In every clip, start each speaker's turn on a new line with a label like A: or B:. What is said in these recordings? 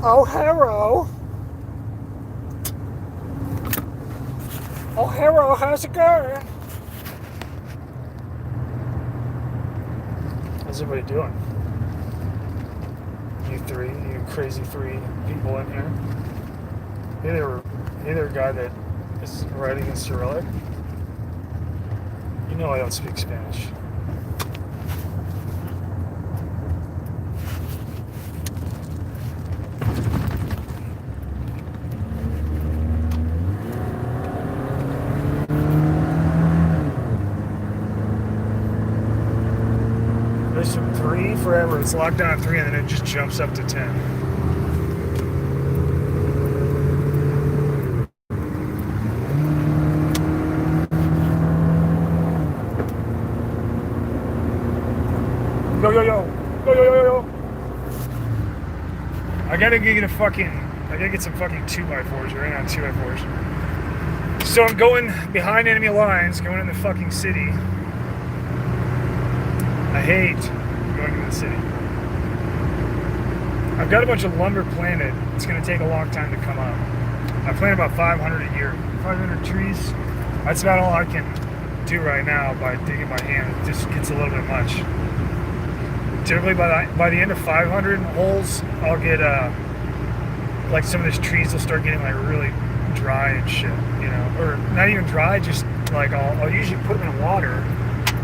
A: Oh, hello. Oh, hello, how's it going? How's everybody doing? You crazy three people in here. Hey there, guy that is writing in Cyrillic. You know I don't speak Spanish. There's from 3 forever. It's locked down at 3 and then it just jumps up to 10. Yo, yo, yo. Yo, yo, yo, yo, yo. I gotta get some fucking 2x4s right now, 2x4s. So I'm going behind enemy lines, going in the fucking city. I hate going to the city. I've got a bunch of lumber planted. It's going to take a long time to come up. I plant about 500 a year. 500 trees. That's about all I can do right now by digging by hand. It just gets a little bit much. Typically by the end of 500 holes, I'll get like some of these trees will start getting like really dry and shit, you know, or not even dry, just like I'll usually put them in water.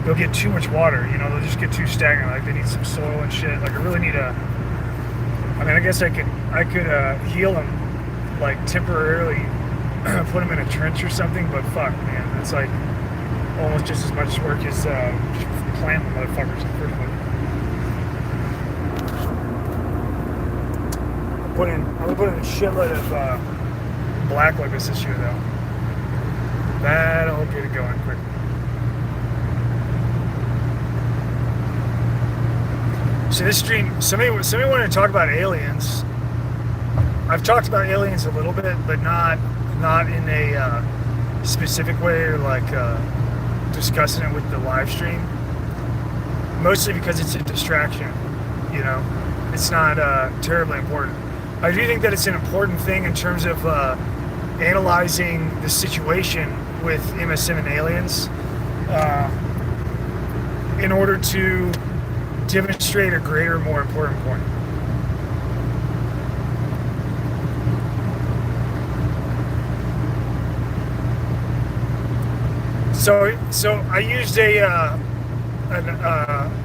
A: They'll get too much water, you know, they'll just get too stagnant, like they need some soil and shit. Like I really need I guess I could heal them, like temporarily put them in a trench or something, but fuck, man, it's like almost just as much work as just planting motherfuckers in the first place. I'm gonna put in a shitload of black locust this year, though. That'll get it going quick. So this stream, somebody wanted to talk about aliens. I've talked about aliens a little bit, but not in a specific way or like discussing it with the live stream. Mostly because it's a distraction, you know. It's not terribly important. I do think that it's an important thing in terms of analyzing the situation with MSM and aliens in order to demonstrate a greater, more important point. So I used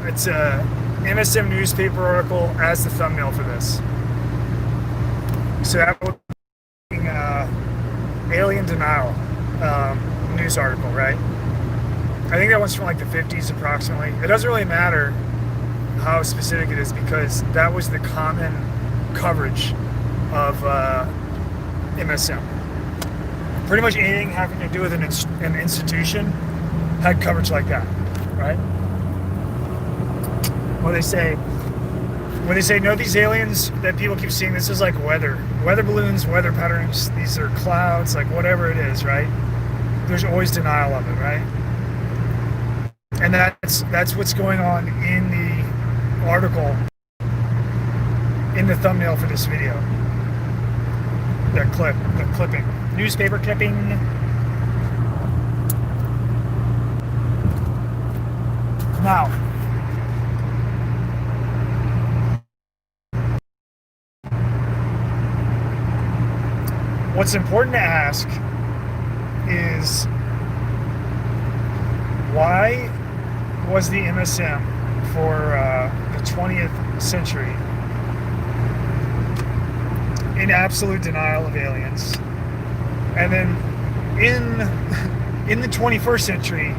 A: it's a MSM newspaper article as the thumbnail for this. So that would be alien denial news article, right? I think that one's from like the 50s approximately. It doesn't really matter how specific it is because that was the common coverage of MSM. Pretty much anything having to do with an institution had coverage like that, right? When they say no, these aliens that people keep seeing, this is like weather balloons, weather patterns, these are clouds, like whatever it is, right? There's always denial of it, right? And that's what's going on in the article, in the thumbnail for this video. The clipping, newspaper clipping. Now, what's important to ask is why was the MSM for the 20th century in absolute denial of aliens, and then in the 21st century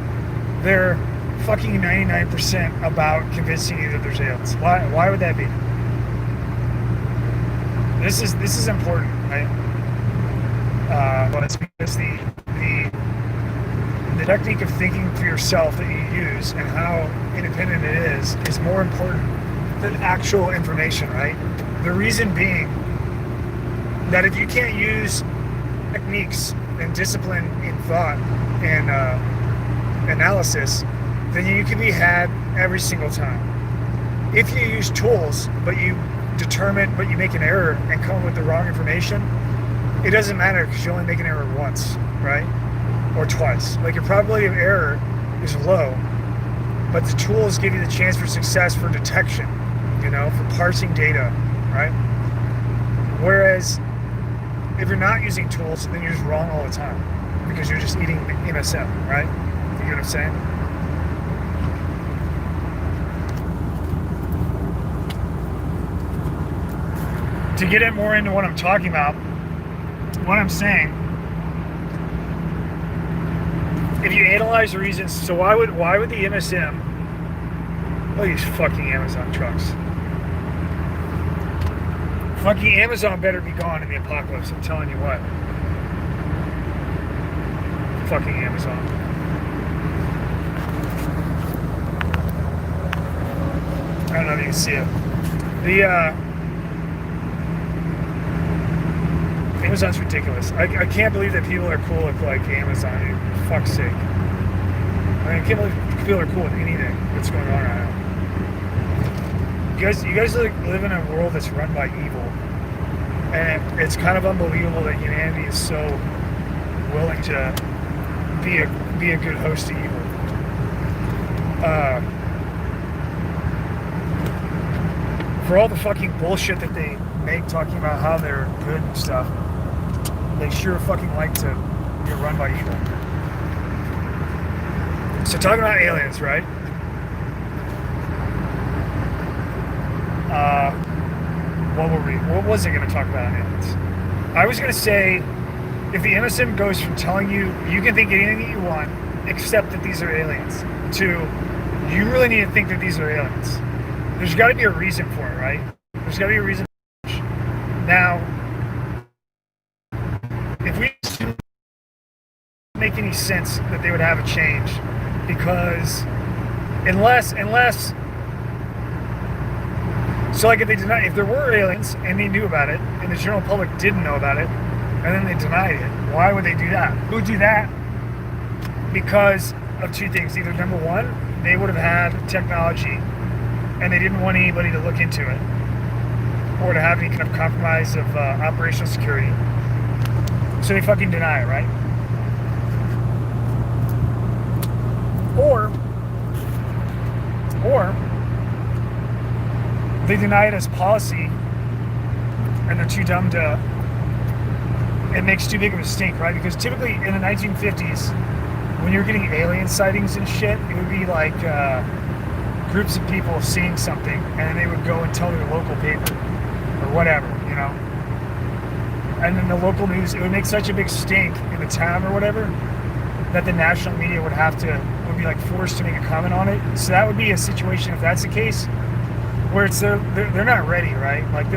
A: they're fucking 99% about convincing you that there's aliens? Why would that be? This is important, right? Well, it's because the technique of thinking for yourself that you use and how independent it is more important than actual information, right? The reason being that if you can't use techniques and discipline in thought and analysis, then you can be had every single time. If you use tools but you determine, but you make an error and come up with the wrong information, it doesn't matter because you only make an error once, right? Or twice. Like your probability of error is low, but the tools give you the chance for success for detection, you know, for parsing data, right? Whereas if you're not using tools, then you're just wrong all the time because you're just eating MSM, right? You get what I'm saying? To get it more into what I'm talking about, what I'm saying, if you analyze the reasons, so why would the MSM, look at these fucking Amazon trucks. Fucking Amazon better be gone in the apocalypse, I'm telling you what. Fucking Amazon. I don't know if you can see it. Amazon's ridiculous. I can't believe that people are cool with like Amazon. For fuck's sake. I mean, I can't believe people are cool with anything that's going on right now. You guys live in a world that's run by evil, and it's kind of unbelievable that humanity is so willing to be a good host to evil. For all the fucking bullshit that they make talking about how they're good and stuff, they sure fucking like to get run by evil. So talking about aliens, right? What was I going to talk about on aliens? I was going to say, if the MSM goes from telling you can think anything that you want, except that these are aliens, to you really need to think that these are aliens. There's got to be a reason for it, right? There's got to be a reason. Now, if we didn't make any sense that they would have a change, because unless so like if there were aliens and they knew about it and the general public didn't know about it and then they denied it, why would they do that? Who would do that? Because of two things. Either number one, they would have had technology and they didn't want anybody to look into it or to have any kind of compromise of operational security. So they fucking deny it, right? Or they deny it as policy and they're too dumb to, it makes too big of a stink, right? Because typically in the 1950s, when you're getting alien sightings and shit, it would be like groups of people seeing something and then they would go and tell their local paper or whatever, you know? And then the local news, it would make such a big stink in the town or whatever that the national media would be like forced to make a comment on it. So that would be a situation, if that's the case, where it's they're not ready, right? Like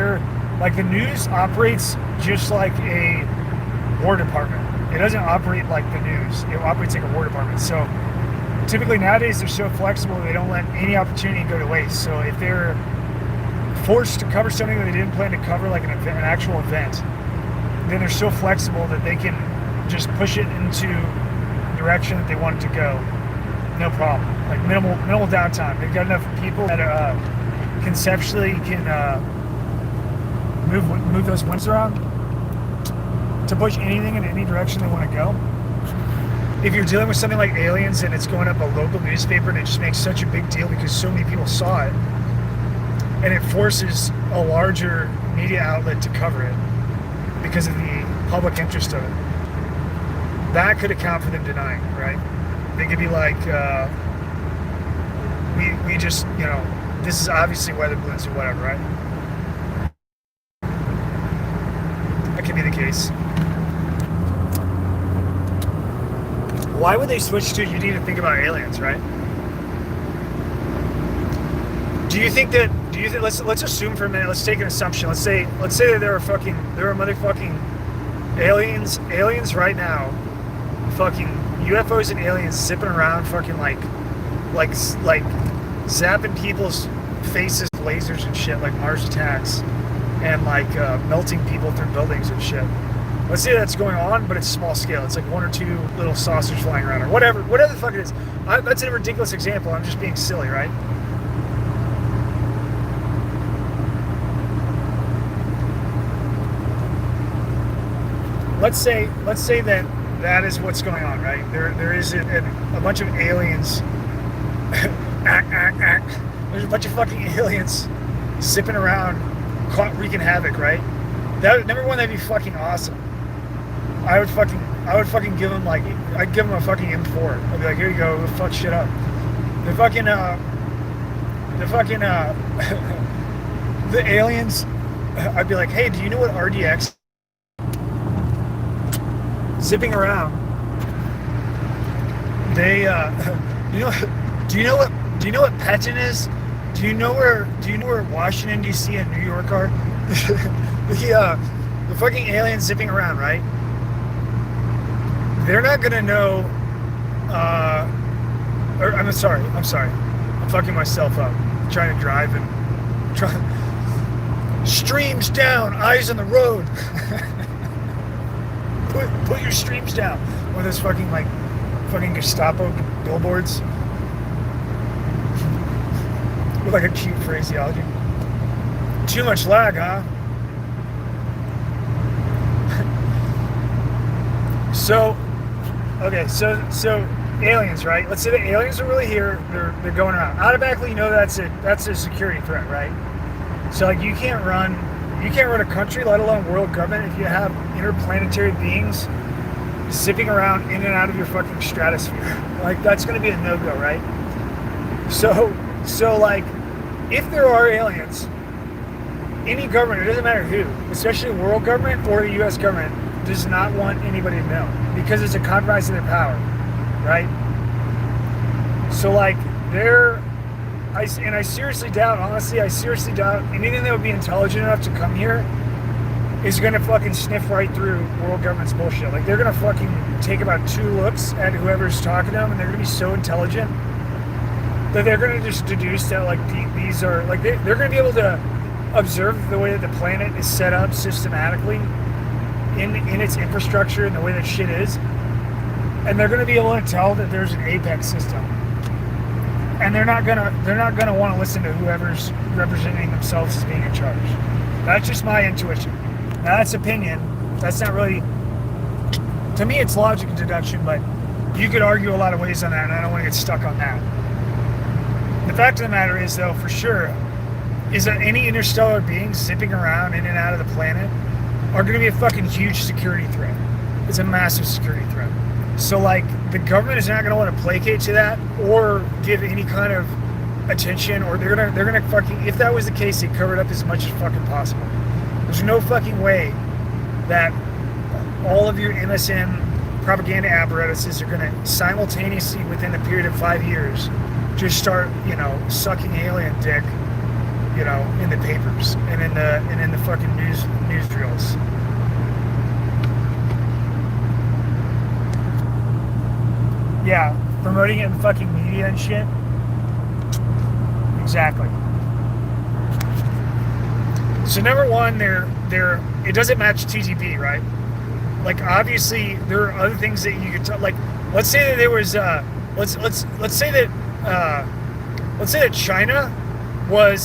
A: the news operates just like a War Department. It doesn't operate like the news. It operates like a War Department. So typically nowadays they're so flexible they don't let any opportunity go to waste. So if they're forced to cover something that they didn't plan to cover, like an actual event, then they're so flexible that they can just push it into the direction that they want it to go. No problem. Like minimal downtime. They've got enough people that conceptually can move those winds around to push anything in any direction they want to go. If you're dealing with something like aliens and it's going up a local newspaper and it just makes such a big deal because so many people saw it, and it forces a larger media outlet to cover it because of the public interest of it, that could account for them denying, right? They could be like, we just, you know, this is obviously weather balloons or whatever, right? That could be the case. Why would they switch to you need to think about aliens, right? Do you think let's assume for a minute, let's take an assumption. Let's say that there are motherfucking aliens right now, fucking UFOs and aliens zipping around fucking like zapping people's faces with lasers and shit like Mars Attacks and like melting people through buildings and shit. Let's say that's going on, but it's small scale. It's like one or two little saucers flying around or whatever the fuck it is. That's a ridiculous example. I'm just being silly, right? let's say that is what's going on, right? There is a bunch of aliens. There's a bunch of fucking aliens zipping around, wreaking havoc, right? Number one, that'd be fucking awesome. I would fucking give them I'd give them a fucking M4. I'd be like, here you go, fuck shit up. The fucking the aliens. I'd be like, hey, do you know what RDX? Zipping around. They, you know, do you know what Petin is? Do you know where Washington D.C. and New York are? The fucking aliens zipping around, right? They're not gonna know. I'm sorry. I'm fucking myself up. I'm trying to drive and streams down, eyes on the road. Put your streams down. One of those fucking Gestapo billboards with like a cute phraseology. Too much lag, huh? So aliens, right? Let's say the aliens are really here. They're going around. Automatically, you know that's a security threat, right? So like you can't run a country, let alone world government, if you have interplanetary beings zipping around in and out of your fucking stratosphere. Like that's going to be a no-go, right? So like if there are aliens, any government, it doesn't matter who, especially world government or the U.S. government, does not want anybody to know because it's a compromise of their power, right? So like I seriously doubt, honestly, anything that would be intelligent enough to come here is gonna fucking sniff right through world government's bullshit. Like they're gonna fucking take about 2 looks at whoever's talking to them, and they're gonna be so intelligent that they're gonna just deduce that like these are like they're gonna be able to observe the way that the planet is set up systematically in its infrastructure and the way that shit is, and they're gonna be able to tell that there's an apex system. And they're not gonna want to listen to whoever's representing themselves as being in charge. That's just my intuition. Now that's opinion. That's not really, to me, it's logic and deduction, but you could argue a lot of ways on that, and I don't want to get stuck on that. The fact of the matter is, though, for sure, is that any interstellar beings zipping around in and out of the planet are going to be a fucking huge security threat. It's a massive security threat. So like the government is not going to want to placate to that or give any kind of attention, or they're gonna fucking, if that was the case, they cover it up as much as fucking possible. There's no fucking way that all of your MSM propaganda apparatuses are going to simultaneously, within a period of 5 years, just start, sucking alien dick, in the papers and in the fucking newsreels. Yeah, promoting it in fucking media and shit. Exactly. So number one, it doesn't match TTP, right? Like obviously there are other things that you could tell. Like let's say that there was let's say that China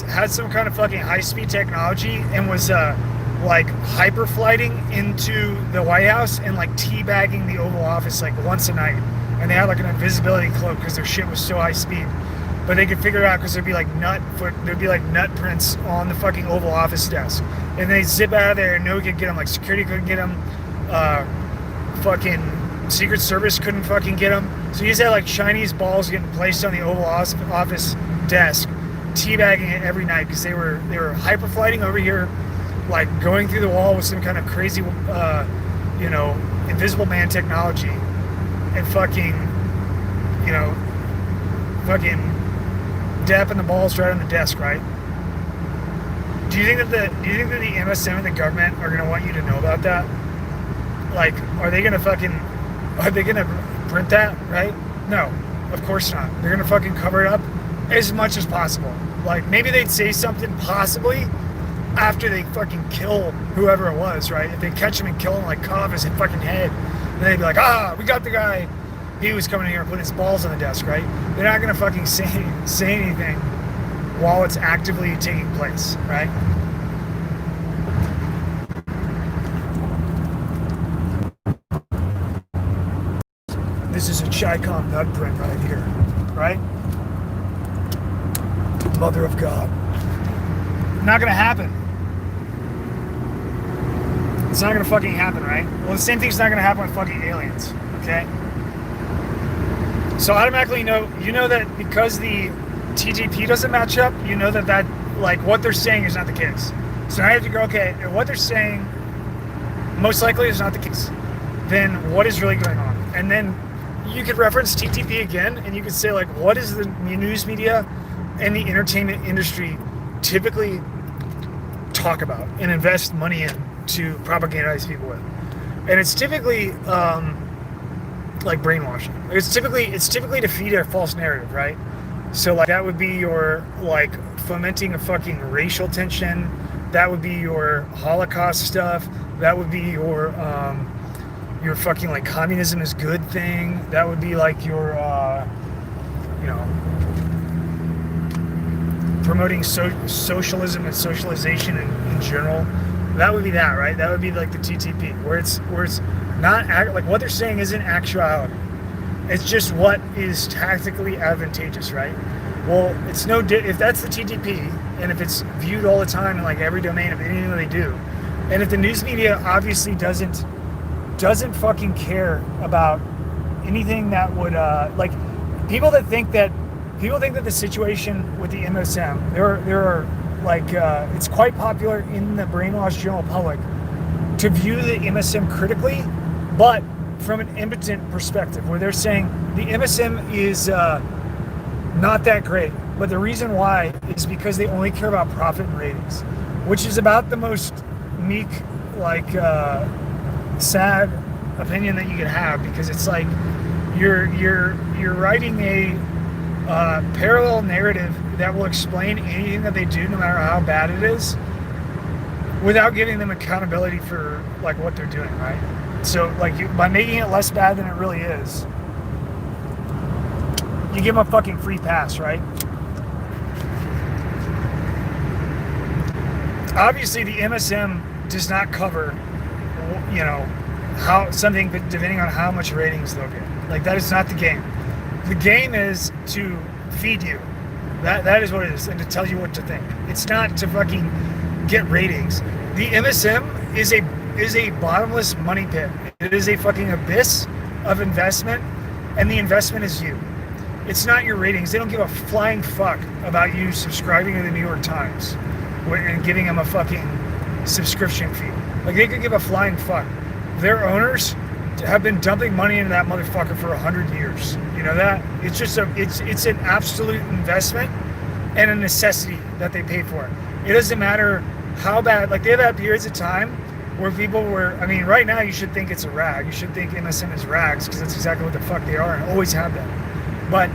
A: had some kind of fucking high-speed technology and was like hyperflighting into the White House and like teabagging the Oval Office like once a night. And they had like an invisibility cloak because their shit was so high speed. But they could figure it out because there'd be like nut prints on the fucking Oval Office desk. And they zip out of there and no one could get them. Like security couldn't get them. Fucking Secret Service couldn't fucking get them. So you just had like Chinese balls getting placed on the Oval Office desk, teabagging it every night because they were hyperflighting over here, like going through the wall with some kind of crazy, invisible man technology. And fucking dapping the balls right on the desk, right? Do you think that the MSM and the government are gonna want you to know about that? Like, are they gonna print that, right? No, of course not. They're gonna fucking cover it up as much as possible. Like, maybe they'd say something possibly after they fucking kill whoever it was, right? If they catch him and kill him, like cut off his fucking head. And they'd be like, we got the guy. He was coming in here and putting his balls on the desk, right? They're not going to fucking say anything while it's actively taking place, right? icon nut print right here, right? Mother of God. Not gonna happen. It's not gonna fucking happen, right? Well, the same thing's not gonna happen with fucking aliens, okay? So automatically you know that because the TTP doesn't match up, you know that like what they're saying is not the case. So now you have to go, okay, if what they're saying most likely is not the case, then what is really going on? And then you could reference TTP again, and you could say, like, what is the news media and the entertainment industry typically talk about and invest money in to propagandize people with? And it's typically like brainwashing. It's typically to feed a false narrative, right? So like that would be your like fomenting a fucking racial tension. That would be your Holocaust stuff. That would be your fucking like communism is good thing. That would be like your promoting socialism and socialization in general. That would be that, right? That would be like the TTP, where it's not like what they're saying isn't actuality. It's just what is tactically advantageous, right? Well, it's if that's the TTP, and if it's viewed all the time in like every domain of anything that they do, and if the news media obviously doesn't fucking care about anything that would like people think that the situation with the MSM, there are like it's quite popular in the brainwashed general public to view the MSM critically, but from an impotent perspective, where they're saying the MSM is not that great, but the reason why is because they only care about profit and ratings, which is about the most meek, like sad opinion that you could have, because it's like you're writing a parallel narrative that will explain anything that they do, no matter how bad it is, without giving them accountability for like what they're doing, right? So like by making it less bad than it really is, you give them a fucking free pass, right? Obviously the MSM does not cover, how something, depending on how much ratings they'll get. Like that is not the game. The game is to feed you. That is what it is, and to tell you what to think. It's not to fucking get ratings. The MSM is a bottomless money pit. It is a fucking abyss of investment, and the investment is you. It's not your ratings. They don't give a flying fuck about you subscribing to the New York Times and giving them a fucking subscription fee. Like they could give a flying fuck. Their owners have been dumping money into that motherfucker for 100 years. You know that? It's just it's an absolute investment and a necessity that they pay for. It doesn't matter how bad, like they've had periods of time where people were, I mean, right now you should think it's a rag. You should think MSM is rags, because that's exactly what the fuck they are and always have been. But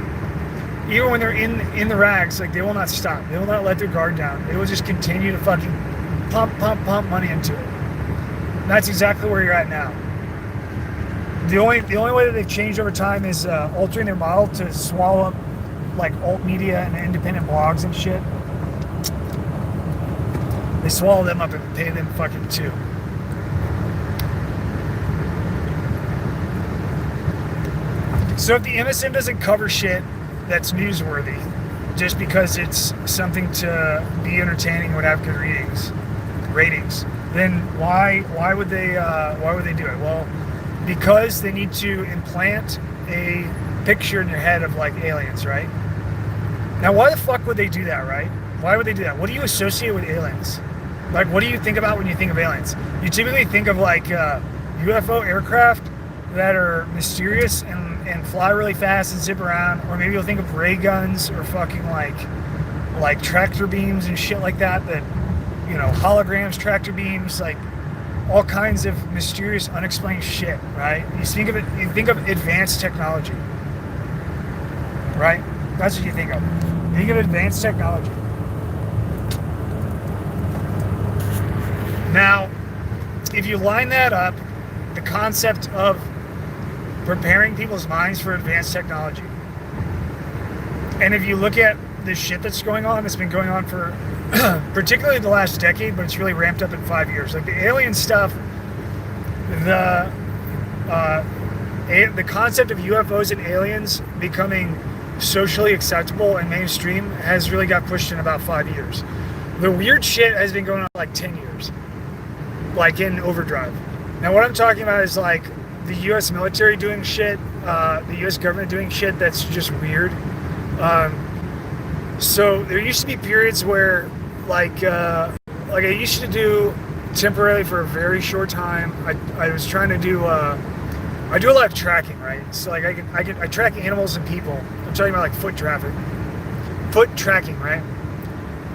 A: even when they're in the rags, like they will not stop. They will not let their guard down. They will just continue to fucking pump money into it. And that's exactly where you're at now. The only way that they've changed over time is altering their model to swallow up like alt media and independent blogs and shit. They swallow them up and pay them fucking too. So if the MSM doesn't cover shit that's newsworthy, just because it's something to be entertaining, would have good ratings, then why would they do it? Well, because they need to implant a picture in your head of like aliens, right? Now, why the fuck would they do that, right? Why would they do that? What do you associate with aliens? Like, what do you think about when you think of aliens? You typically think of like UFO aircraft that are mysterious and fly really fast and zip around, or maybe you'll think of ray guns or fucking like tractor beams and shit like that, holograms, tractor beams, like all kinds of mysterious, unexplained shit, right? You think of advanced technology, right? That's what you think of. You think of advanced technology. Now, if you line that up, the concept of preparing people's minds for advanced technology, and if you look at the shit that's going on, it's been going on for particularly the last decade, but it's really ramped up in 5 years. Like the alien stuff, the concept of UFOs and aliens becoming socially acceptable and mainstream has really got pushed in about 5 years. The weird shit has been going on like 10 years, like in overdrive. Now, what I'm talking about is like the U.S. military doing shit, the U.S. government doing shit that's just weird. So there used to be periods where, like I used to do temporarily for a very short time. I was trying to do. I do a lot of tracking, right? So like I track animals and people. I'm talking about like foot tracking, right?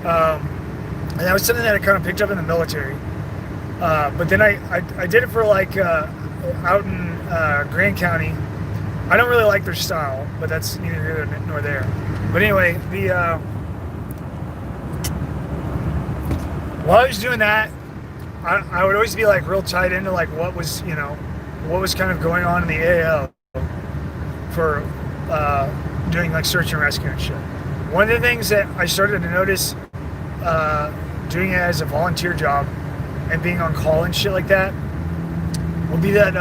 A: And that was something that I kind of picked up in the military. But then I did it for like out in Grand County. I don't really like their style, but that's neither here nor there. But anyway, while I was doing that, I would always be like real tied into like what was kind of going on in the AO for doing like search and rescue and shit. One of the things that I started to notice doing it as a volunteer job and being on call and shit like that would be that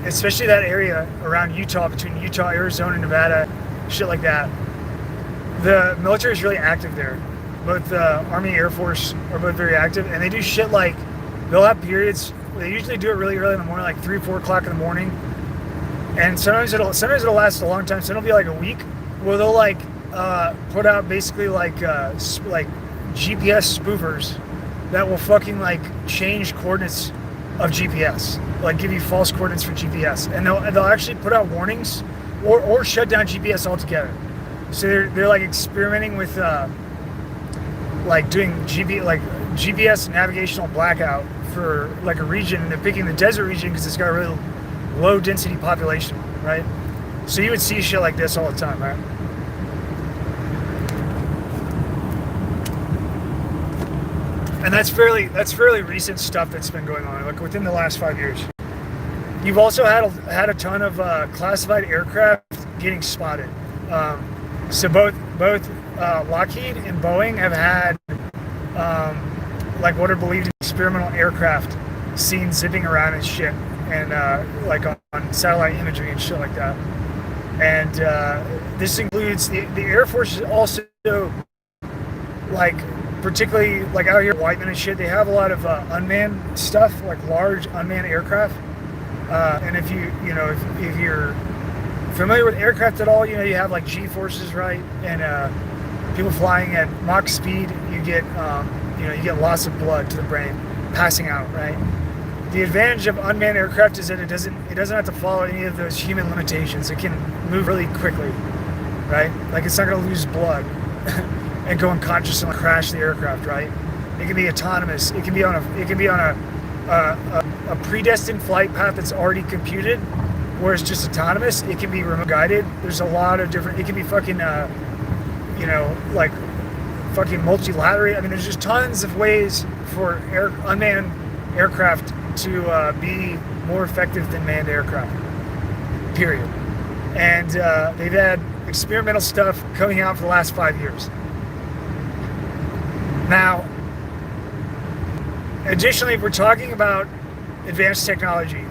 A: especially that area around Utah, between Utah, Arizona, Nevada, shit like that, the military is really active there. Both the Army and Air Force are both very active, and they do shit like, they'll have periods, they usually do it really early in the morning, like 3 or 4 o'clock in the morning, and sometimes it'll last a long time, so it'll be like a week, where they'll like put out basically like GPS spoofers that will fucking like change coordinates of GPS, like give you false coordinates for GPS, and they'll actually put out warnings or shut down GPS altogether. So they're like experimenting with like doing GPS navigational blackout for like a region, and they're picking the desert region because it's got a really low density population, right? So you would see shit like this all the time, right? And that's fairly recent stuff that's been going on, like within the last 5 years. You've also had a ton of classified aircraft getting spotted. So both Lockheed and Boeing have had like what are believed to be experimental aircraft seen zipping around and shit, and like on satellite imagery and shit like that. And this includes the Air Force is also like, particularly like out here, Whiteman and shit, they have a lot of unmanned stuff, like large unmanned aircraft. And if you're familiar with aircraft at all, you have like G-forces, right? And people flying at Mach speed, you get loss of blood to the brain, passing out, right? The advantage of unmanned aircraft is that it doesn't have to follow any of those human limitations. It can move really quickly, right? Like it's not going to lose blood and go unconscious and crash the aircraft, right? It can be autonomous. It can be on a predestined flight path that's already computed, where it's just autonomous. It can be remote guided. There's a lot of different. It can be fucking like fucking multilateral. I mean, there's just tons of ways for unmanned aircraft to be more effective than manned aircraft. Period. And they've had experimental stuff coming out for the last 5 years. Now, additionally, if we're talking about advanced technology,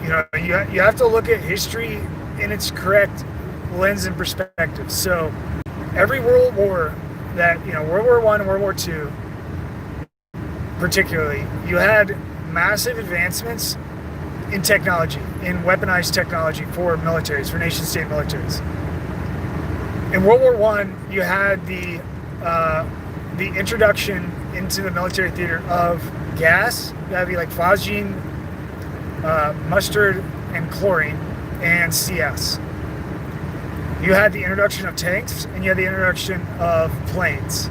A: you have to look at history in its correct lens and perspective. So every world war that, World War I and World War II, particularly, you had massive advancements in technology, in weaponized technology for militaries, for nation-state militaries. In World War I, you had the introduction into the military theater of gas. That'd be like phosgene, mustard, and chlorine, and CS. You had the introduction of tanks, and you had the introduction of planes.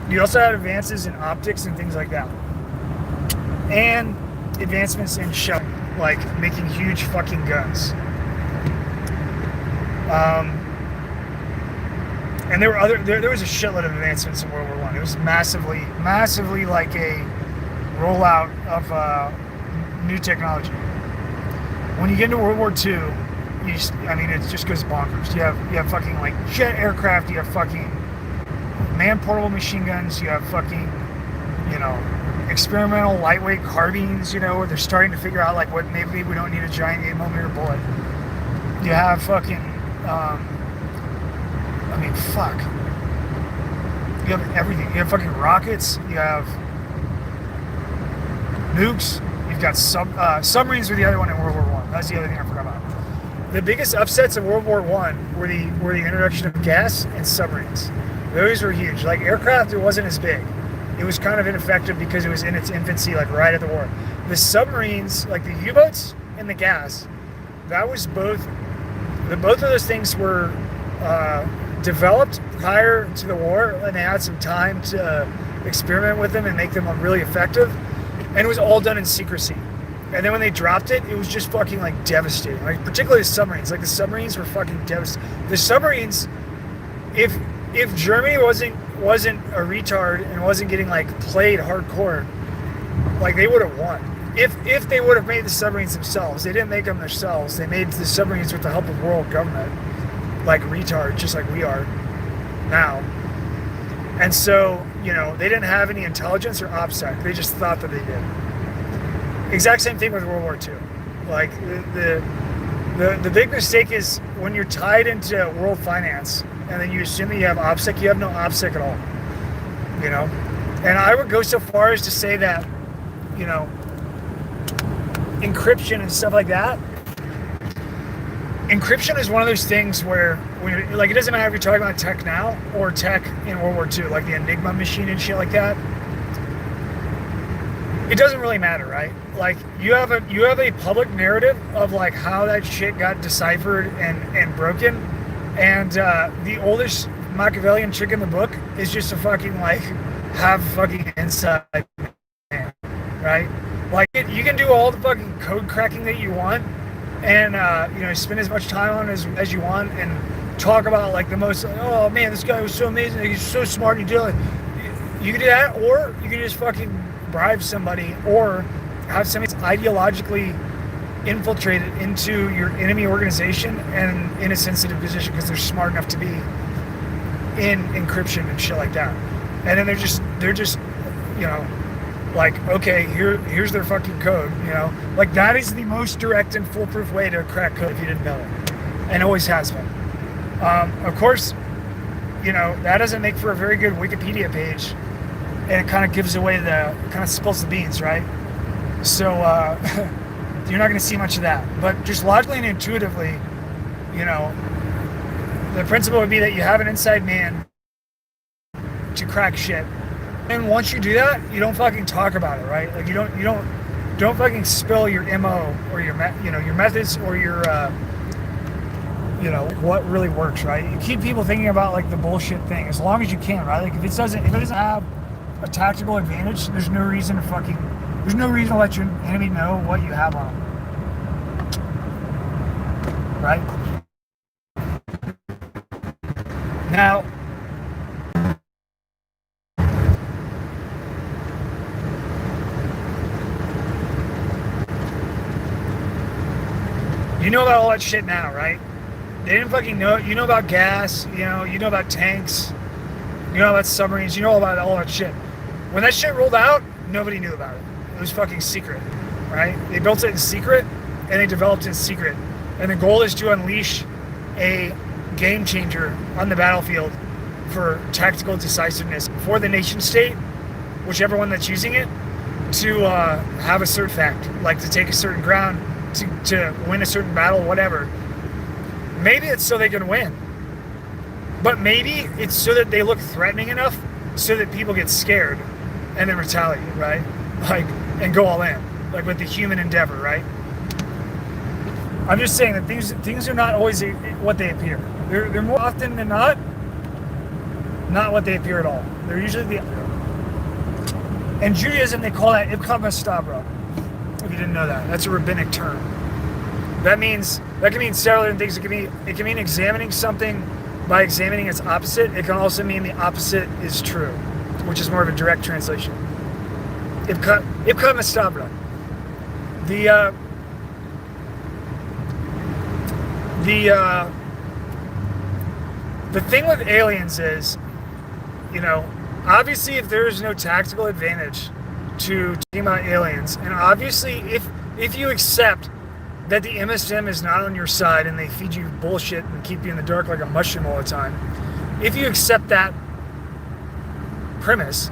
A: You also had advances in optics and things like that. And advancements in shelling, like making huge fucking guns. And there was a shitload of advancements in World War I. It was massively like a rollout of new technology. When you get into World War II, it just goes bonkers. You have fucking like jet aircraft, you have fucking man-portable machine guns, you have fucking, experimental lightweight carbines, you know, where they're starting to figure out like what maybe we don't need a giant 8mm bullet. You have fucking, I mean, fuck. You have everything. You have fucking rockets. You have nukes. You've got submarines. Were the other one in World War One. That's the other thing I forgot about. The biggest upsets in World War One were the introduction of gas and submarines. Those were huge. Like aircraft, it wasn't as big. It was kind of ineffective because it was in its infancy, like right at the war. The submarines, like the U-boats and the gas, that was both of those things were developed prior to the war, and they had some time to experiment with them and make them really effective. And it was all done in secrecy. And then when they dropped it, it was just fucking like devastating. Like particularly the submarines. Like the submarines were fucking devastating. The submarines, if Germany wasn't a retard and wasn't getting like played hardcore, like they would have won. If they would have made the submarines themselves. They didn't make them themselves. They made the submarines with the help of world government, like retard, just like we are now. And so, you know, they didn't have any intelligence or OPSEC. They just thought that they did. Exact same thing with World War II. Like the big mistake is when you're tied into world finance and then you assume that you have OPSEC, you have no OPSEC at all. You know? And I would go so far as to say that, you know, encryption and stuff like that. Encryption is one of those things where, like, it doesn't matter if you're talking about tech now or tech in World War II, like the Enigma machine and shit like that. It doesn't really matter, right? Like you have a public narrative of like how that shit got deciphered and broken, and the oldest Machiavellian trick in the book is just to fucking like have fucking inside man, right? Like you can do all the fucking code cracking that you want, and you know, spend as much time on it as you want, and talk about like the most. Oh man, this guy was so amazing. He's so smart. You can do that, or you can just fucking bribe somebody or have somebody ideologically infiltrated into your enemy organization and in a sensitive position because they're smart enough to be in encryption and shit like that. And then they're just you know, like, okay, here's their fucking code, you know. Like that is the most direct and foolproof way to crack code if you didn't know it. And always has been. Of course, you know, that doesn't make for a very good Wikipedia page. And it kind of gives away kind of spills the beans, right? So you're not going to see much of that. But just logically and intuitively, you know, the principle would be that you have an inside man to crack shit. And once you do that, you don't fucking talk about it, right? Like you don't fucking spill your MO or your methods or your you know, what really works, right? You keep people thinking about like the bullshit thing as long as you can, right? Like if it doesn't have a tactical advantage, there's no reason to let your enemy know what you have on them. Right? Now, you know about all that shit now, right? They didn't fucking know. You know about gas, you know about tanks, you know about submarines, you know about all that shit. When that shit rolled out, nobody knew about it. It was fucking secret, right? They built it in secret, and they developed it in secret. And the goal is to unleash a game changer on the battlefield for tactical decisiveness for the nation state, whichever one that's using it, to have a certain fact, like to take a certain ground, to win a certain battle, whatever. Maybe it's so they can win. But maybe it's so that they look threatening enough so that people get scared and then retaliate, right? Like, and go all in, like with the human endeavor, right? I'm just saying that things are not always what they appear. They're more often than not what they appear at all. They're usually in Judaism, they call that Ibka Mastabra. If you didn't know that, that's a rabbinic term. That can mean several different things. It can mean examining something by examining its opposite. It can also mean the opposite is true, which is more of a direct translation. Ibka Mastabra. The thing with aliens is, you know, obviously if there is no tactical advantage to talking about aliens. And obviously, if you accept that the MSM is not on your side and they feed you bullshit and keep you in the dark like a mushroom all the time, if you accept that premise,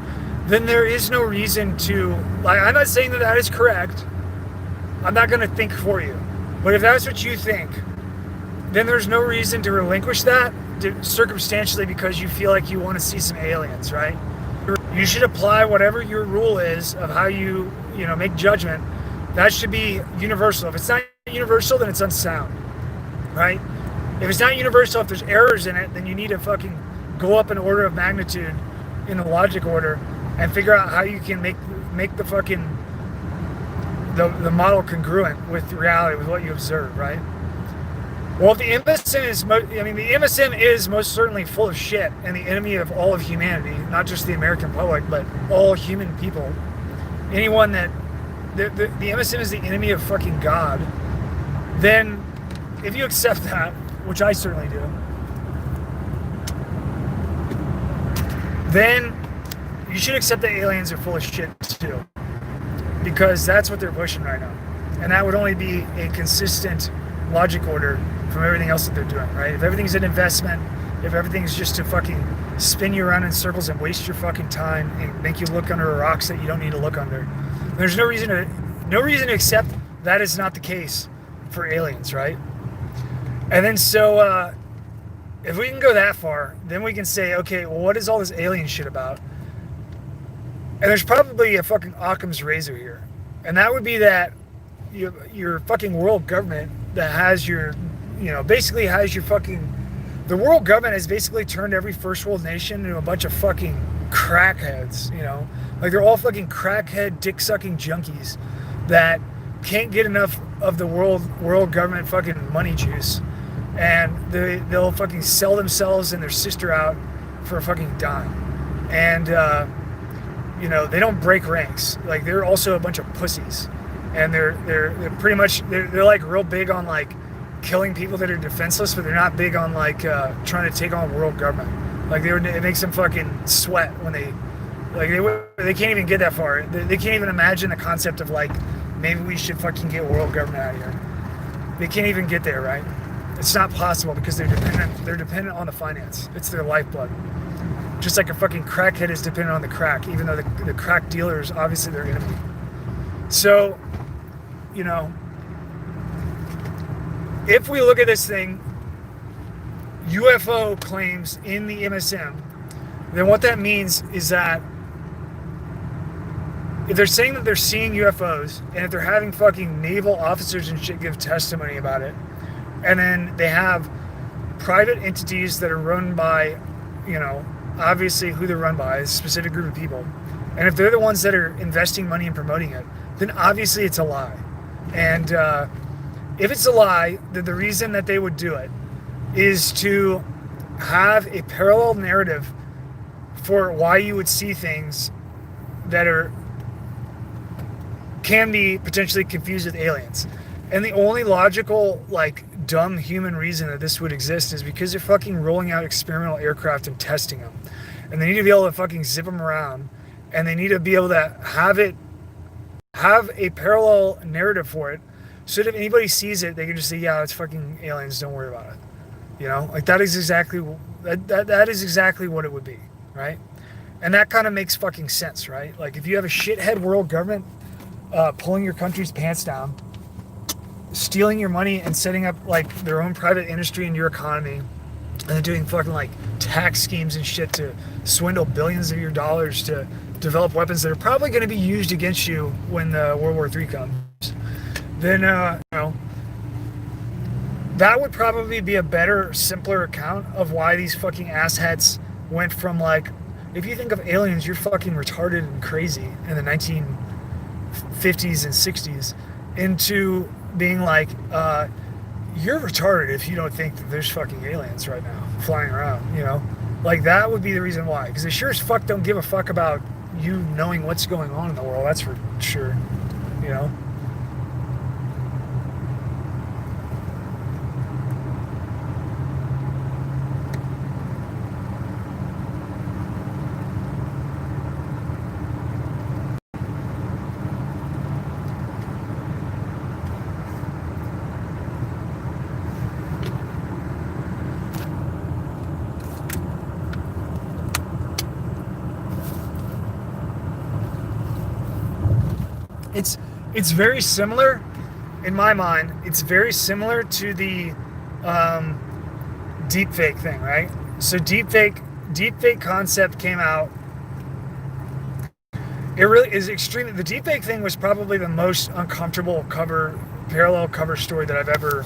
A: then there is no reason to, like, I'm not saying that that is correct. I'm not going to think for you. But if that's what you think, then there's no reason to relinquish that circumstantially because you feel like you want to see some aliens, right? You should apply whatever your rule is of how you make judgment. That should be universal. If it's not universal, then it's unsound, right? If it's not universal, if there's errors in it, then you need to fucking go up an order of magnitude in the logic order and figure out how you can make the fucking the model congruent with reality, with what you observe, right? Well, the MSM the MSM is most certainly full of shit and the enemy of all of humanity, not just the American public, but all human people. Anyone that the MSM is the enemy of fucking God, then if you accept that, which I certainly do, then you should accept that aliens are full of shit too, because that's what they're pushing right now, and that would only be a consistent logic order from everything else that they're doing, right? If everything's an investment, if everything's just to fucking spin you around in circles and waste your fucking time and make you look under rocks that you don't need to look under, there's no reason to accept that is not the case for aliens, right? And then so if we can go that far, then we can say, okay, well, what is all this alien shit about? And there's probably a fucking Occam's razor here, and that would be that your fucking world government that has basically has your fucking, the world government has basically turned every first world nation into a bunch of fucking crackheads, like they're all fucking crackhead dick-sucking junkies that can't get enough of the world government fucking money juice, and they'll fucking sell themselves and their sister out for a fucking dime, and they don't break ranks. Like, they're also a bunch of pussies, and they're pretty much they're like real big on like killing people that are defenseless, but they're not big on like trying to take on world government. Like, it makes them fucking sweat when they can't even get that far. They can't even imagine the concept of like, maybe we should fucking get world government out of here. They can't even get there, right? It's not possible because they're dependent on the finance. It's their lifeblood. Just like a fucking crackhead is dependent on the crack, even though the crack dealer is obviously their enemy. So, if we look at this thing, UFO claims in the MSM, then what that means is that if they're saying that they're seeing UFOs, and if they're having fucking naval officers and shit give testimony about it, and then they have private entities that are run by, obviously who they're run by is a specific group of people, and if they're the ones that are investing money and promoting it, then obviously it's a lie. And if it's a lie, then the reason that they would do it is to have a parallel narrative for why you would see things that can be potentially confused with aliens. And the only logical, like, dumb human reason that this would exist is because they're fucking rolling out experimental aircraft and testing them. And they need to be able to fucking zip them around, and they need to be able to have a parallel narrative for it, so that if anybody sees it, they can just say, yeah, it's fucking aliens, don't worry about it. Like, that is exactly what it would be, right? And that kind of makes fucking sense, right? Like, if you have a shithead world government pulling your country's pants down, stealing your money and setting up like their own private industry in your economy, and then doing fucking like tax schemes and shit to swindle billions of your dollars to develop weapons that are probably going to be used against you when World War III comes, then that would probably be a better, simpler account of why these fucking asshats went from, like, if you think of aliens, you're fucking retarded and crazy in the 1950s and 60s, into being like, you're retarded if you don't think that there's fucking aliens right now flying around, Like, that would be the reason why. Because they sure as fuck don't give a fuck about you knowing what's going on in the world, that's for sure, It's it's very similar, in my mind. It's very similar to the um, deepfake thing, right? So deepfake concept came out. It really is extremely. The deepfake thing was probably the most uncomfortable parallel cover story that I've ever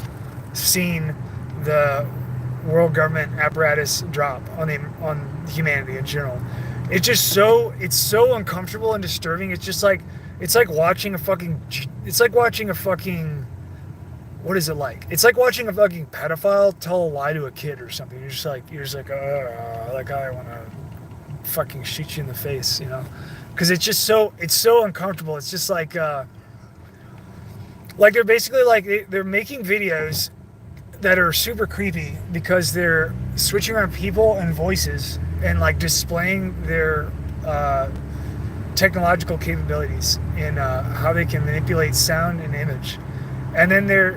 A: seen the world government apparatus drop on humanity in general. It's so uncomfortable and disturbing. It's like watching a fucking what is it like? It's like watching a fucking pedophile tell a lie to a kid or something. You're just like I want to fucking shoot you in the face, you know? Because it's so uncomfortable. It's just like they're basically they're making videos that are super creepy because they're switching around people and voices and like displaying their technological capabilities in how they can manipulate sound and image, and then they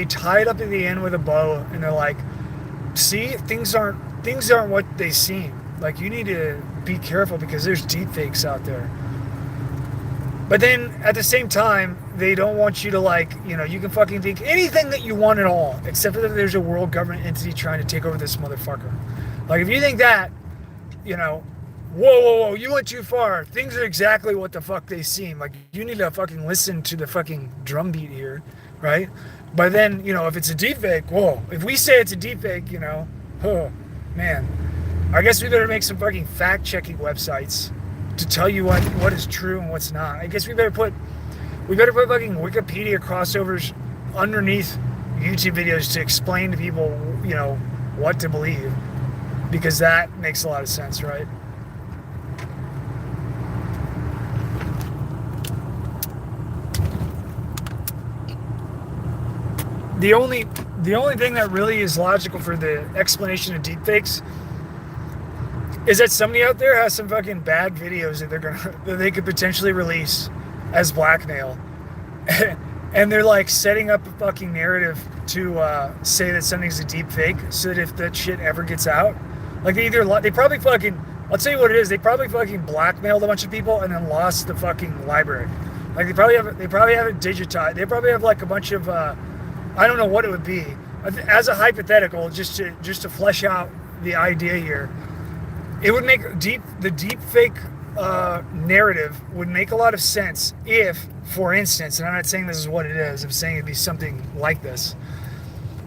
A: tie it up at the end with a bow, and they're like, see, things aren't what they seem. Like, you need to be careful because there's deep fakes out there. But then at the same time, they don't want you to, like, you know, you can fucking think anything that you want at all, except for that there's a world government entity trying to take over this motherfucker. Like, if you think that, you know, whoa, you went too far. Things are exactly what the fuck they seem. Like, you need to fucking listen to the fucking drumbeat here, right? But then, you know, if it's a deepfake, whoa. If we say it's a deepfake, you know, oh, man. I guess we better make some fucking fact-checking websites to tell you what is true and what's not. I guess we better put fucking Wikipedia crossovers underneath YouTube videos to explain to people, you know, what to believe, because that makes a lot of sense, right? The only thing that really is logical for the explanation of deepfakes is that somebody out there has some fucking bad videos that they could potentially release as blackmail, and they're like setting up a fucking narrative to say that something's a deep fake, so that if that shit ever gets out, like they probably fucking, I'll tell you what it is, they probably fucking blackmailed a bunch of people and then lost the fucking library. Like they probably have it digitized. They probably have like a bunch of I don't know what it would be. As a hypothetical, just to flesh out the idea here, it would make the deep fake narrative would make a lot of sense if, for instance, and I'm not saying this is what it is, I'm saying it'd be something like this.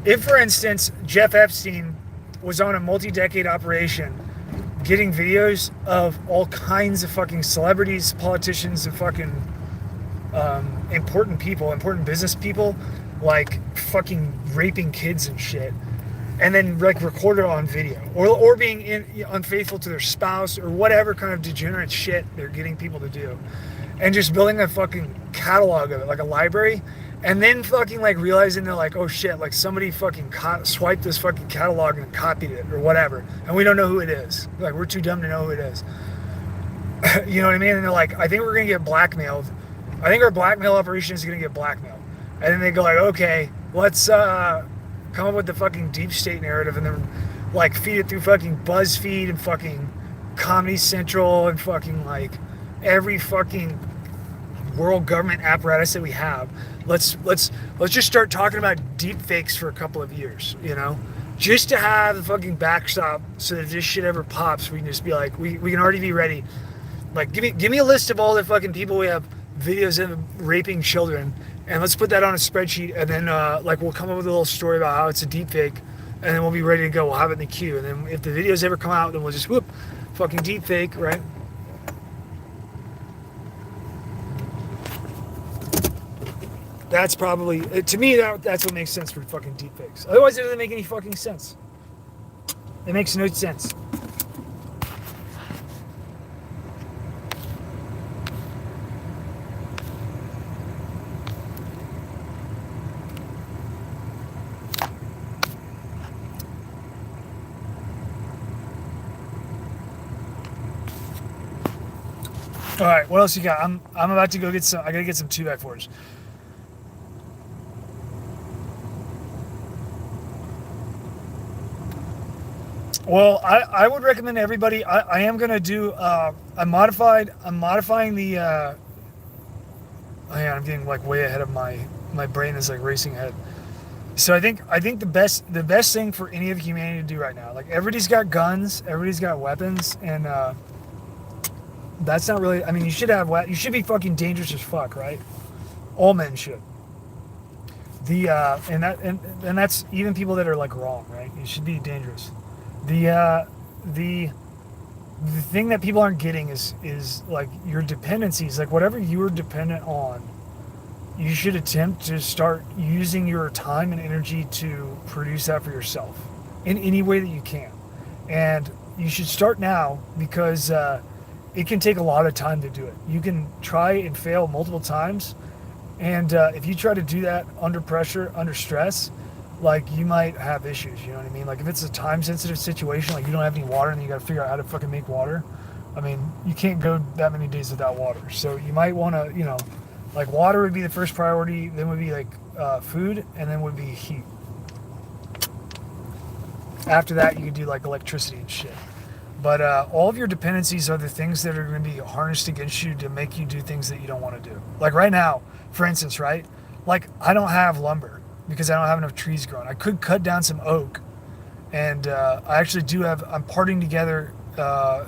A: If, for instance, Jeff Epstein was on a multi-decade operation getting videos of all kinds of fucking celebrities, politicians, and fucking important business people, like fucking raping kids and shit, and then like record it on video, or being unfaithful to their spouse, or whatever kind of degenerate shit they're getting people to do, and just building a fucking catalog of it, like a library, and then fucking like realizing they're like, oh shit, like somebody fucking swiped this fucking catalog and copied it or whatever, and we don't know who it is. Like, we're too dumb to know who it is. You know what I mean? And they're like, I think we're gonna get blackmailed. I think our blackmail operation is gonna get blackmailed. And then they go like, okay, let's come up with the fucking deep state narrative, and then like feed it through fucking BuzzFeed and fucking Comedy Central and fucking like every fucking world government apparatus that we have. Let's just start talking about deep fakes for a couple of years, you know, just to have the fucking backstop, so that if this shit ever pops, we can just be like, we can already be ready. Like, give me a list of all the fucking people we have videos of raping children, and let's put that on a spreadsheet, and then like we'll come up with a little story about how it's a deep fake, and then we'll be ready to go. We'll have it in the queue, and then if the videos ever come out, then we'll just whoop, fucking deep fake, right? That's probably, to me, that's what makes sense for fucking deep fakes. Otherwise, it doesn't make any fucking sense. It makes no sense. All right, what else you got? I'm about to go get some. I gotta get some 2x4s. Well, I would recommend everybody. I am gonna do. I'm modifying the. Oh yeah, I'm getting like way ahead of my brain is like racing ahead. So I think the best thing for any of humanity to do right now, like everybody's got guns, everybody's got weapons, and that's not really. I mean, you should be fucking dangerous as fuck, right? All men should. And that's even people that are like wrong, right? You should be dangerous. The the the thing that people aren't getting is like your dependencies, like whatever you are dependent on, you should attempt to start using your time and energy to produce that for yourself in any way that you can. And you should start now because it can take a lot of time to do it. You can try and fail multiple times, and if you try to do that under pressure, under stress, like you might have issues. You know what I mean? Like if it's a time sensitive situation, like you don't have any water and you got to figure out how to fucking make water. I mean, you can't go that many days without water. So you might want to, like water would be the first priority. Then would be like food, and then would be heat. After that, you could do like electricity and shit. But all of your dependencies are the things that are going to be harnessed against you to make you do things that you don't want to do. Like right now, for instance, right? Like I don't have lumber because I don't have enough trees growing. I could cut down some oak, and I actually do have. I'm parting together I'm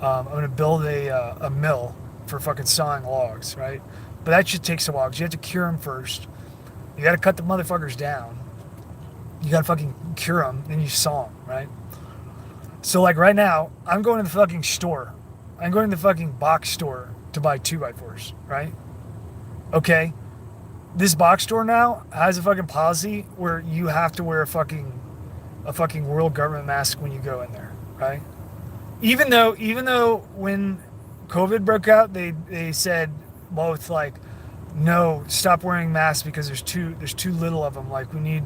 A: going to build a mill for fucking sawing logs, right? But that shit takes a while because you have to cure them first. You got to cut the motherfuckers down. You got to fucking cure them, then you saw them, right? So like right now, I'm going to the fucking store. I'm going to the fucking box store to buy 2x4s, right? Okay. This box store now has a fucking policy where you have to wear a fucking world government mask when you go in there, right? Even though when COVID broke out, they said both like, no, stop wearing masks because there's too little of them. Like we need,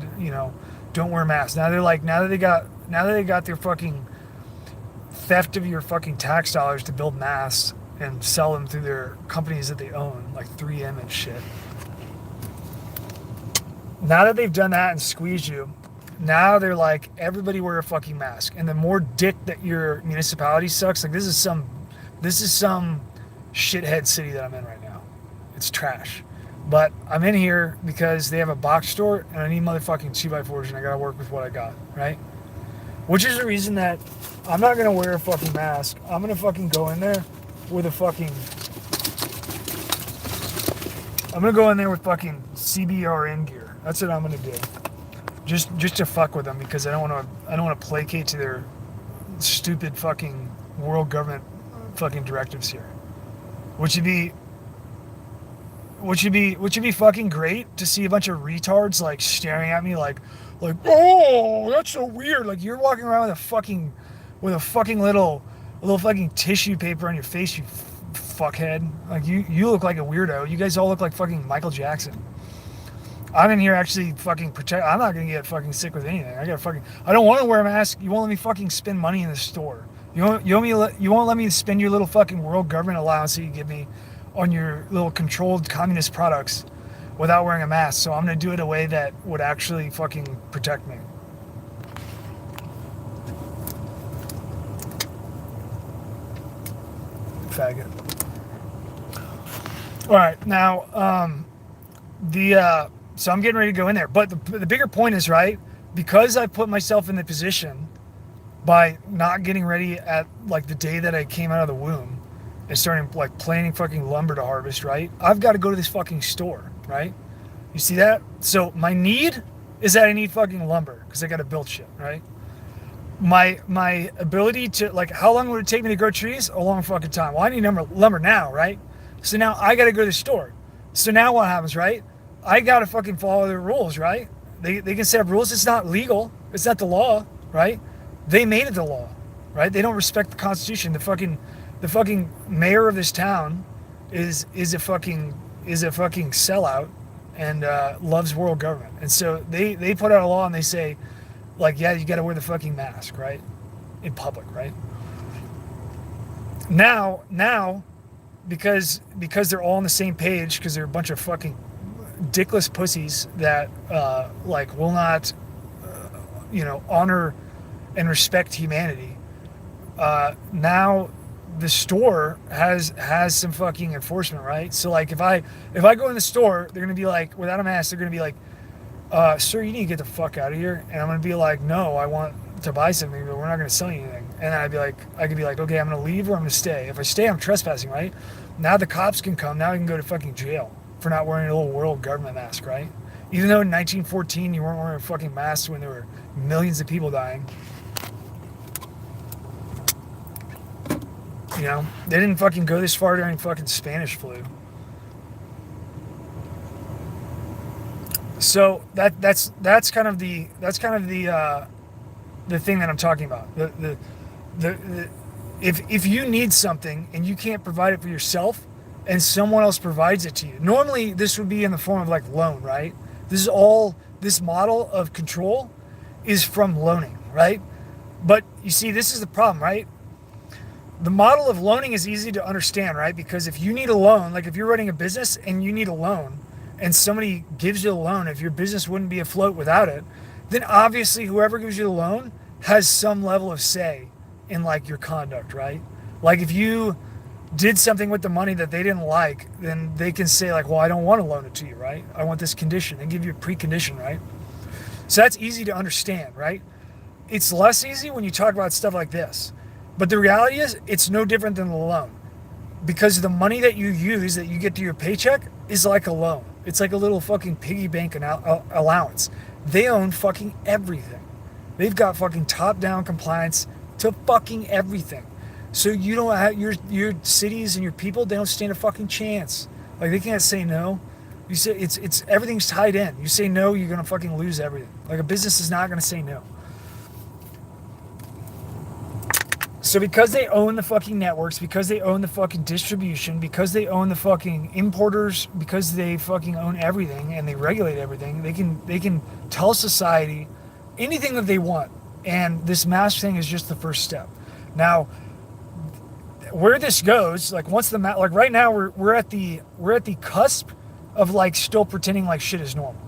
A: don't wear masks. Now they're like, now that they got their fucking theft of your fucking tax dollars to build masks and sell them through their companies that they own, like 3M and shit. Now that they've done that and squeezed you, now they're like, everybody wear a fucking mask. And the more dick that your municipality sucks, like this is some shithead city that I'm in right now. It's trash. But I'm in here because they have a box store and I need motherfucking 2x4s and I gotta work with what I got, right? Which is the reason that I'm not gonna wear a fucking mask. I'm gonna fucking go in there with I'm gonna go in there with fucking CBRN gear. That's what I'm gonna do. Just to fuck with them because I don't wanna placate to their stupid fucking world government fucking directives here. Which would be fucking great to see a bunch of retards like staring at me like, oh, that's so weird. Like you're walking around with a fucking little fucking tissue paper on your face, you fuckhead. Like you look like a weirdo. You guys all look like fucking Michael Jackson. I'm in here actually fucking protect. I'm not gonna get fucking sick with anything. I don't want to wear a mask. You won't let me fucking spend money in the store. You won't let me spend your little fucking world government allowance that you give me on your little controlled communist products without wearing a mask. So I'm gonna do it a way that would actually fucking protect me. Faggot. All right, now so I'm getting ready to go in there, but the bigger point is, right, because I put myself in the position by not getting ready at like the day that I came out of the womb and starting like planning fucking lumber to harvest, right? I've got to go to this fucking store, right? You see that? So my need is that I need fucking lumber because I got to build shit, right? My ability to, like, how long would it take me to grow trees? A long fucking time. Well, I need lumber now, right? So now I got to go to the store. So now what happens, right? I got to fucking follow their rules, right? They can set up rules. It's not legal. It's not the law, right? They made it the law, right? They don't respect the Constitution. The fucking mayor of this town is a fucking sellout and loves world government. And so they put out a law and they say, like, yeah, you got to wear the fucking mask, right? In public, right? Now, because they're all on the same page, because they're a bunch of fucking dickless pussies that like will not, honor and respect humanity, now the store has some fucking enforcement, right? So like if I go in the store, they're gonna be like, without a mask, they're gonna be like, sir, you need to get the fuck out of here. And I'm gonna be like, no, I want to buy something, but we're not gonna sell you anything. And then I could be like, okay, I'm gonna leave or I'm gonna stay. If I stay, I'm trespassing, right? Now the cops can come. Now I can go to fucking jail for not wearing a little world government mask, right? Even though in 1914 you weren't wearing a fucking mask when there were millions of people dying. You know, they didn't fucking go this far during fucking Spanish flu. So that's kind of the thing that I'm talking about. The if you need something and you can't provide it for yourself, and someone else provides it to you. Normally, this would be in the form of like loan, right? This model of control is from loaning, right? But you see, this is the problem, right? The model of loaning is easy to understand, right? Because if you need a loan, like if you're running a business and you need a loan and somebody gives you a loan, if your business wouldn't be afloat without it, then obviously whoever gives you the loan has some level of say in like your conduct, right? Like if you did something with the money that they didn't like, then they can say like, well, I don't want to loan it to you, right? I want this condition, and give you a precondition, right? So that's easy to understand, right? It's less easy when you talk about stuff like this. But the reality is, it's no different than a loan. Because the money that you use, that you get to your paycheck, is like a loan. It's like a little fucking piggy bank allowance. They own fucking everything. They've got fucking top-down compliance to fucking everything. So you don't have your cities and your people, they don't stand a fucking chance. Like they can't say no. You say it's everything's tied in. You say no, you're gonna fucking lose everything. Like a business is not gonna say no. So because they own the fucking networks, because they own the fucking distribution, because they own the fucking importers, because they fucking own everything and they regulate everything, they can tell society anything that they want. And this mask thing is just the first step. Now, where this goes, like once the like right now we're at the cusp of like still pretending like shit is normal.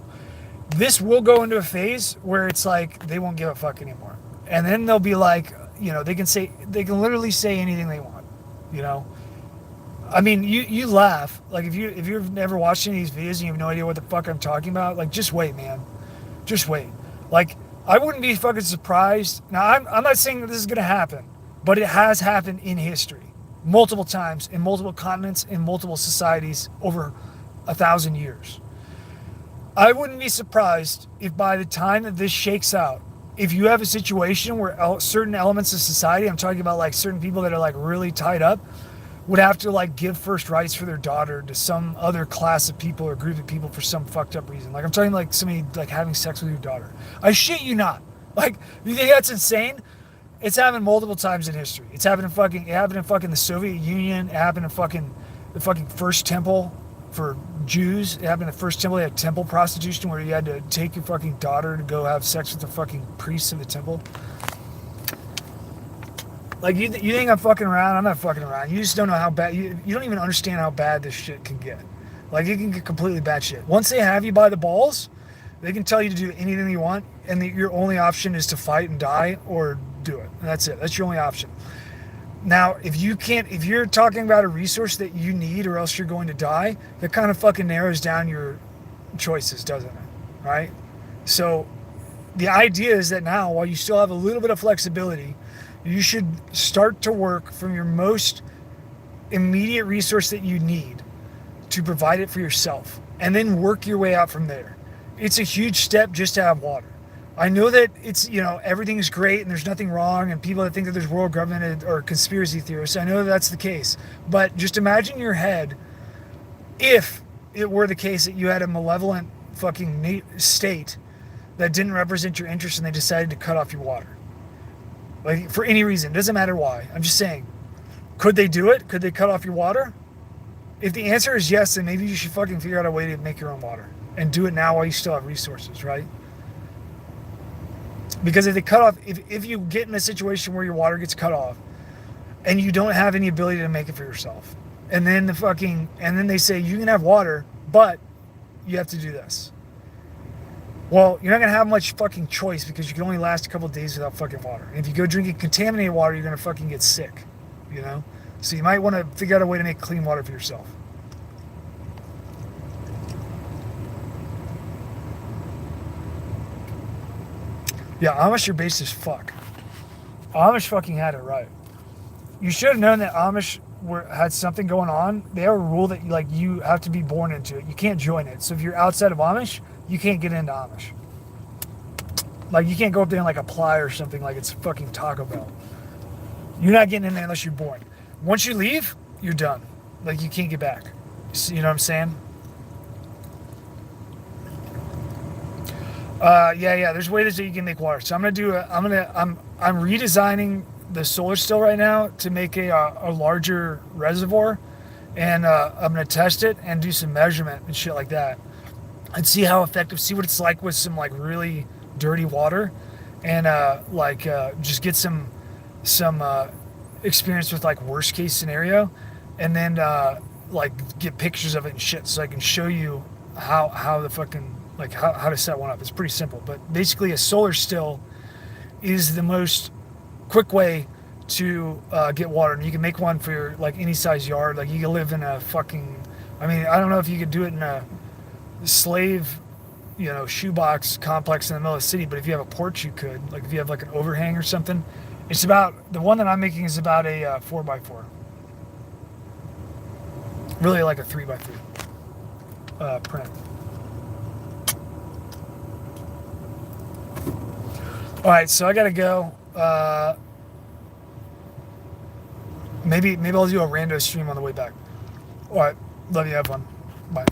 A: This will go into a phase where it's like they won't give a fuck anymore. And then they'll be like, you know, they can literally say anything they want, you know. I mean, you laugh. Like if you've never watched any of these videos and you have no idea what the fuck I'm talking about, like just wait, man. Just wait. Like I wouldn't be fucking surprised. Now I'm not saying that this is gonna happen, but it has happened in history. Multiple times, in multiple continents, in multiple societies over 1,000 years. I wouldn't be surprised if by the time that this shakes out, if you have a situation where certain elements of society, I'm talking about like certain people that are like really tied up, would have to like give first rights for their daughter to some other class of people or group of people for some fucked up reason. Like I'm talking like somebody like having sex with your daughter. I shit you not. Like, you think that's insane? It's happened multiple times in history. It happened in fucking the Soviet Union. It happened in the fucking first temple for Jews. It happened in the first temple. They had temple prostitution where you had to take your fucking daughter to go have sex with the fucking priests in the temple. Like, you think I'm fucking around? I'm not fucking around. You just don't know how bad, you don't even understand how bad this shit can get. Like, it can get completely bad shit. Once they have you by the balls, they can tell you to do anything you want, and your only option is to fight and die or do it. And that's it. That's your only option. Now, if you're talking about a resource that you need or else you're going to die, that kind of fucking narrows down your choices, doesn't it? Right? So the idea is that now, while you still have a little bit of flexibility, you should start to work from your most immediate resource that you need to provide it for yourself, and then work your way out from there. It's a huge step just to have water. I know that it's, everything's great and there's nothing wrong, and people that think that there's world government or conspiracy theorists, I know that that's the case. But just imagine in your head, if it were the case that you had a malevolent fucking state that didn't represent your interests and they decided to cut off your water. Like, for any reason, it doesn't matter why. I'm just saying, could they do it? Could they cut off your water? If the answer is yes, then maybe you should fucking figure out a way to make your own water. And do it now while you still have resources, right? Because if they cut off, if you get in a situation where your water gets cut off and you don't have any ability to make it for yourself, and then they say you can have water, but you have to do this. Well, you're not gonna have much fucking choice because you can only last a couple days without fucking water. And if you go drinking contaminated water, you're gonna fucking get sick. You know, so you might want to figure out a way to make clean water for yourself. Yeah, Amish are based as fuck. Amish fucking had it right. You should have known that Amish had something going on. They have a rule that like you have to be born into it. You can't join it. So if you're outside of Amish, you can't get into Amish. Like you can't go up there and like apply or something like it's fucking Taco Bell. You're not getting in there unless you're born. Once you leave, you're done. Like you can't get back. You know what I'm saying? Yeah. There's ways that you can make water. So I'm redesigning the solar still right now to make a larger reservoir, and I'm gonna test it and do some measurement and shit like that, and see how effective. See what it's like with some like really dirty water, and just get some experience with like worst case scenario, and then like get pictures of it and shit, so I can show you how the fucking like how to set one up. It's pretty simple, but basically a solar still is the most quick way to get water. And you can make one for your like any size yard. Like you can live in a fucking, I mean, I don't know if you could do it in a slave, shoebox complex in the middle of the city, but if you have a porch, you could. Like if you have like an overhang or something. It's about, the one that I'm making is about a 4x4. Really like a 3x3 print. All right, so I gotta go. Maybe I'll do a rando stream on the way back. All right, love you. Have fun. Bye.